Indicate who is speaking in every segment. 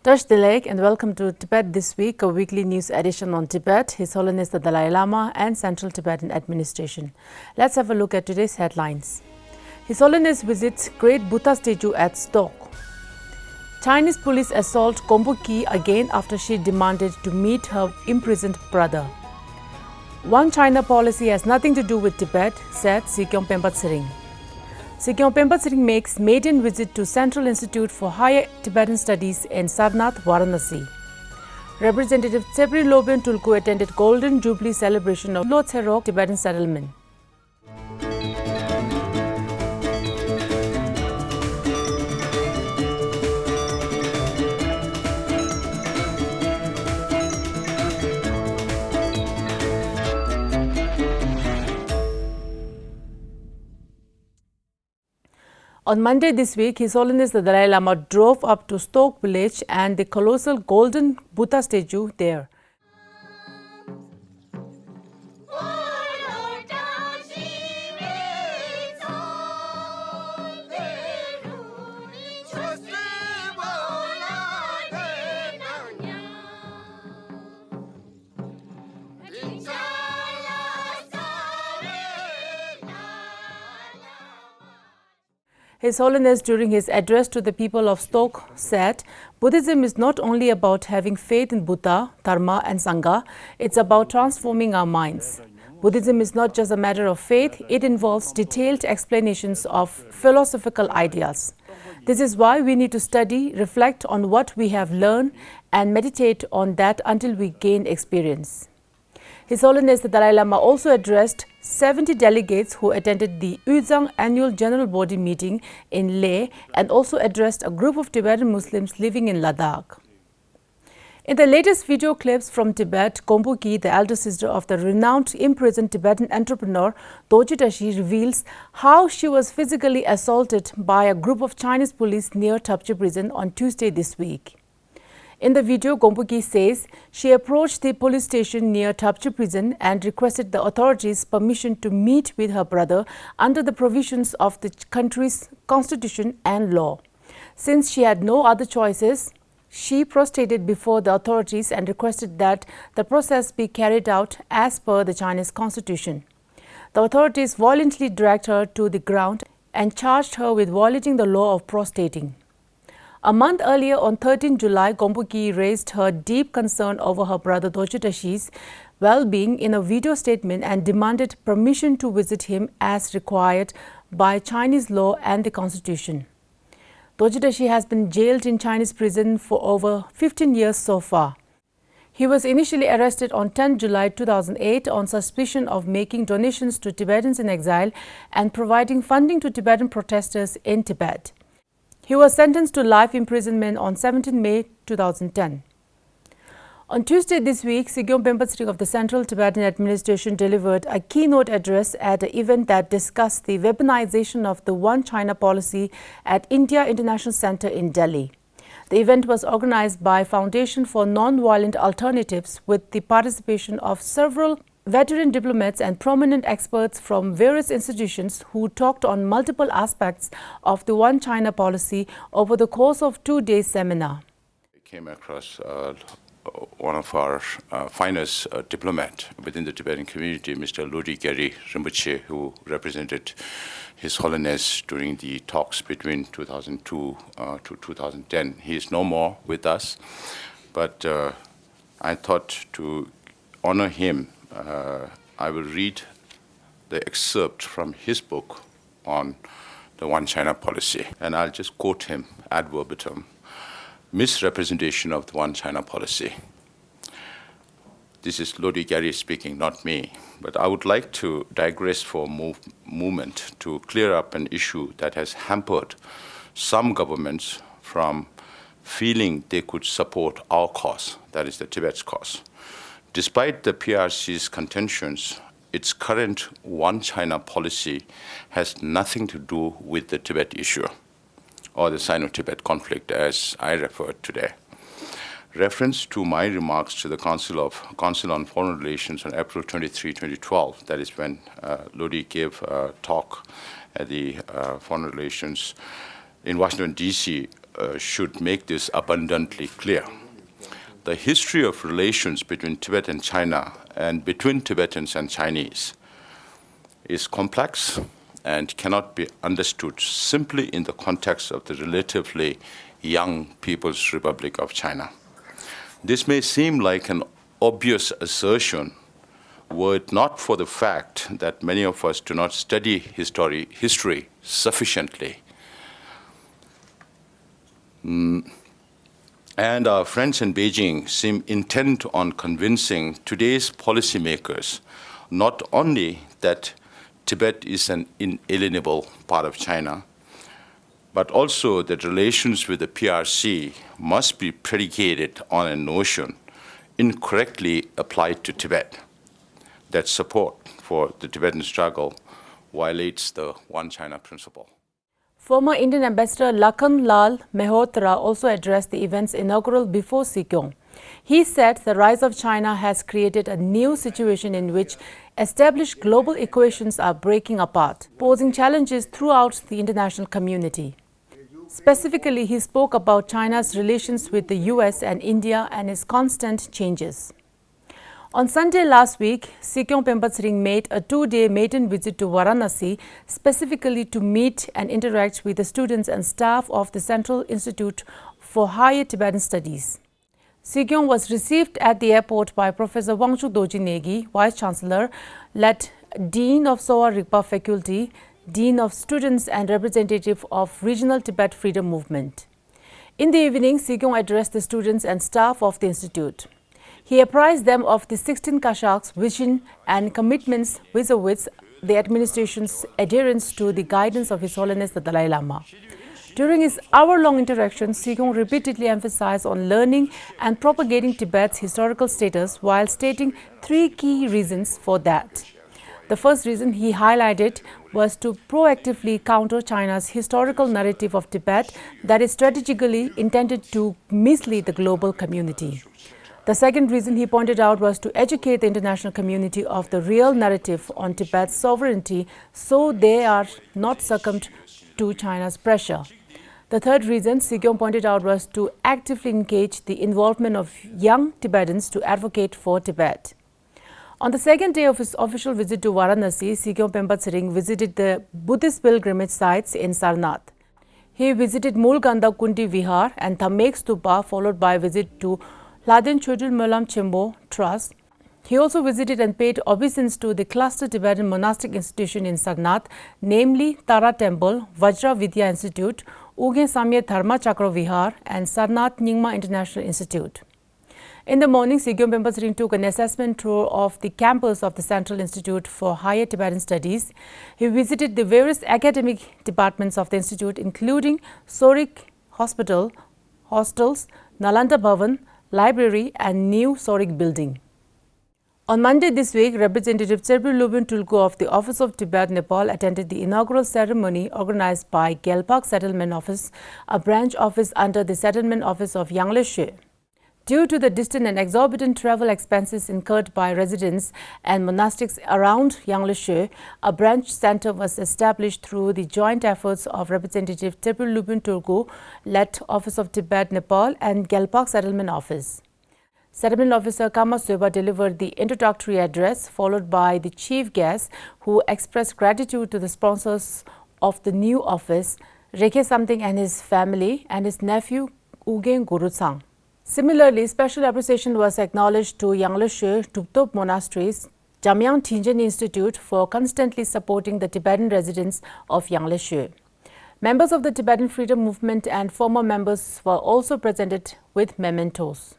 Speaker 1: Touch the leg and welcome to Tibet This Week, a weekly news edition on Tibet, His Holiness the Dalai Lama and Central Tibetan Administration. Let's have a look at today's headlines. His Holiness visits Great Buddha statue at Stok. Chinese police assault Gonpo again after she demanded to meet her imprisoned brother. One China policy has nothing to do with Tibet, said Sikyong Penpa Tsering. Sikyong makes maiden visit to Central Institute for Higher Tibetan Studies in Sarnath, Varanasi. Representative Tsepri Lopan Tulku attended Golden Jubilee celebration of Lo-tserok Tibetan settlement. On Monday this week, His Holiness the Dalai Lama drove up to Stok village and the colossal golden Buddha statue there. His Holiness, during his address to the people of Stok, said, Buddhism is not only about having faith in Buddha, Dharma and Sangha, it's about transforming our minds. Buddhism is not just a matter of faith, it involves detailed explanations of philosophical ideas. This is why we need to study, reflect on what we have learned and meditate on that until we gain experience. His Holiness the Dalai Lama also addressed 70 delegates who attended the Uzang Annual General Body meeting in Leh and also addressed a group of Tibetan Muslims living in Ladakh. In the latest video clips from Tibet, Gonpo, the elder sister of the renowned imprisoned Tibetan entrepreneur Dorji, reveals how she was physically assaulted by a group of Chinese police near Tibettv prison on Tuesday this week. In the video, Gonpo says she approached the police station near Tibettv prison and requested the authorities' permission to meet with her brother under the provisions of the country's constitution and law. Since she had no other choices, she prostrated before the authorities and requested that the process be carried out as per the Chinese constitution. The authorities violently dragged her to the ground and charged her with violating the law of prostrating. A month earlier, on 13 July, Gonpo raised her deep concern over her brother Dorji's well-being in a video statement and demanded permission to visit him as required by Chinese law and the constitution. Dorji has been jailed in Chinese prison for over 15 years so far. He was initially arrested on 10 July 2008 on suspicion of making donations to Tibetans in exile and providing funding to Tibetan protesters in Tibet. He was sentenced to life imprisonment on 17 May 2010. On Tuesday this week, Sikyong of the Central Tibetan Administration delivered a keynote address at an event that discussed the weaponization of the One China policy at India International Center in Delhi. The event was organized by Foundation for Non-Violent Alternatives with the participation of several veteran diplomats and prominent experts from various institutions who talked on multiple aspects of the One China policy over the course of 2 days seminar.
Speaker 2: We came across one of our finest diplomat within the Tibetan community, Mr. Lo-tserok, who represented His Holiness during the talks between 2002 to 2010. He is no more with us, but I thought to honor him, I will read the excerpt from his book on the One China policy, and I'll just quote him ad verbatim. Misrepresentation of the One China policy. This is Lo-tserok speaking, not me, but I would like to digress for a moment to clear up an issue that has hampered some governments from feeling they could support our cause, that is the Tibet's cause. Despite the PRC's contentions, its current One China policy has nothing to do with the Tibet issue or the Sino-Tibet conflict, as I referred today. Reference to my remarks to the Council on Foreign Relations on April 23, 2012, that is when Lodi gave a talk at the Foreign Relations in Washington, D.C., should make this abundantly clear. The history of relations between Tibet and China and between Tibetans and Chinese is complex and cannot be understood simply in the context of the relatively young People's Republic of China. This may seem like an obvious assertion were it not for the fact that many of us do not study history sufficiently. And our friends in Beijing seem intent on convincing today's policymakers not only that Tibet is an inalienable part of China, but also that relations with the PRC must be predicated on a notion incorrectly applied to Tibet, that support for the Tibetan struggle violates the One China principle.
Speaker 1: Former Indian Ambassador Lakhan Lal Mehrotra also addressed the event's inaugural before Sikyong. He said the rise of China has created a new situation in which established global equations are breaking apart, posing challenges throughout the international community. Specifically, he spoke about China's relations with the US and India and its constant changes. On Sunday last week, Sikyong Penpa Tsering made a 2-day maiden visit to Varanasi, specifically to meet and interact with the students and staff of the Central Institute for Higher Tibetan Studies. Sikyong was received at the airport by Professor Wangchuk Doji Negi, Vice-Chancellor, led Dean of Sowa Rigpa Faculty, Dean of Students and representative of Regional Tibet Freedom Movement. In the evening, Sikyong addressed the students and staff of the institute. He apprised them of the 16 Kashaks' vision and commitments vis-a-vis the administration's adherence to the guidance of His Holiness the Dalai Lama. During his hour-long interaction, Sikyong repeatedly emphasized on learning and propagating Tibet's historical status while stating 3 key reasons for that. The first reason he highlighted was to proactively counter China's historical narrative of Tibet that is strategically intended to mislead the global community. The second reason he pointed out was to educate the international community of the real narrative on Tibet's sovereignty so they are not succumbed to China's pressure. The third reason Sikyong pointed out was to actively engage the involvement of young Tibetans to advocate for Tibet. On the second day of his official visit to Varanasi, Sikyong Penpa Tsering visited the Buddhist pilgrimage sites in Sarnath. He visited Mulganda Kunti Vihar and Thamek Stupa, followed by a visit to Hladen Chodul Molam Chembo Trust. He also visited and paid obeisance to the cluster Tibetan monastic institution in Sarnath, namely Tara Temple, Vajra Vidya Institute, Uge Samye Dharma Chakra Vihar and Sarnath Nyingma International Institute. In the morning, Sikyong Penpa Tsering took an assessment tour of the campus of the Central Institute for Higher Tibetan Studies. He visited the various academic departments of the institute, including Sorik Hospital, hostels, Nalanda Bhavan, library and new Sorik building. On Monday this week, Representative Tsepri Tulku of the Office of Tibet, Nepal attended the inaugural ceremony organized by Gelpak Settlement Office, a branch office under the Settlement Office of Yangleshe. Due to the distant and exorbitant travel expenses incurred by residents and monastics around Yangleshe, a branch center was established through the joint efforts of Representative Tsepri Tulku, led Office of Tibet, Nepal and Gelpak Settlement Office. Settlement Officer Kama Soeba delivered the introductory address, followed by the chief guest, who expressed gratitude to the sponsors of the new office, Rekhe Samting and his family, and his nephew Ugen Gurutsang. Similarly, special appreciation was acknowledged to Yangleshe Tuptop Monasteries, Jamyang Tingen Institute for constantly supporting the Tibetan residents of Yangleshe. Members of the Tibetan Freedom Movement and former members were also presented with mementos.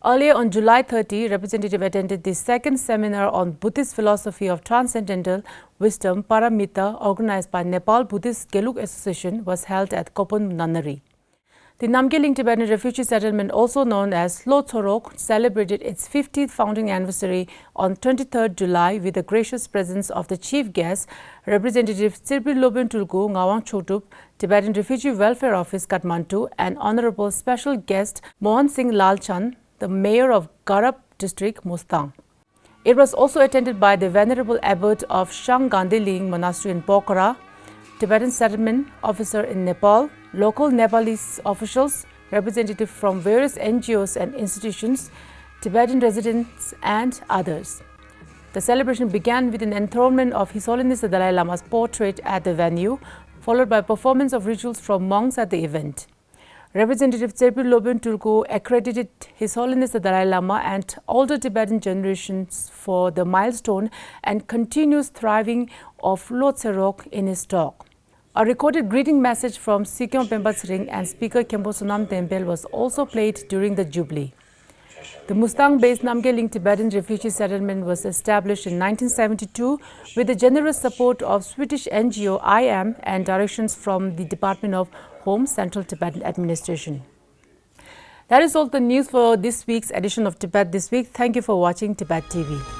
Speaker 1: Earlier on July 30, Representative attended the second seminar on Buddhist philosophy of transcendental wisdom, Paramita, organized by Nepal Buddhist Gelug Association, was held at Kopon Nunnery. The Namgyeling Tibetan refugee settlement, also known as Lo-tserok, celebrated its 50th founding anniversary on 23rd July with the gracious presence of the chief guest, Representative Tsepri Tulku, Ngawang Chotup, Tibetan Refugee Welfare Office, Kathmandu, and Honorable Special Guest Mohan Singh Lalchand, the Mayor of Garab District, Mustang. It was also attended by the Venerable Abbot of Shang Gandhiling Monastery in Pokhara, Tibetan settlement officer in Nepal, local Nepalese officials, representatives from various NGOs and institutions, Tibetan residents and others. The celebration began with an enthronement of His Holiness the Dalai Lama's portrait at the venue, followed by performance of rituals from monks at the event. Representative Tsepri Lopan Tulku accredited His Holiness the Dalai Lama and older Tibetan generations for the milestone and continuous thriving of Lo-tserok in his Stok. A recorded greeting message from Sikyong Penpa Tsering and Speaker Khenpo Sonam Temple was also played during the Jubilee. The Mustang-based Namgyal Tibetan refugee settlement was established in 1972 with the generous support of Swedish NGO IAM and directions from the Department of Home Central Tibetan Administration. That is all the news for this week's edition of Tibet This Week. Thank you for watching Tibet TV.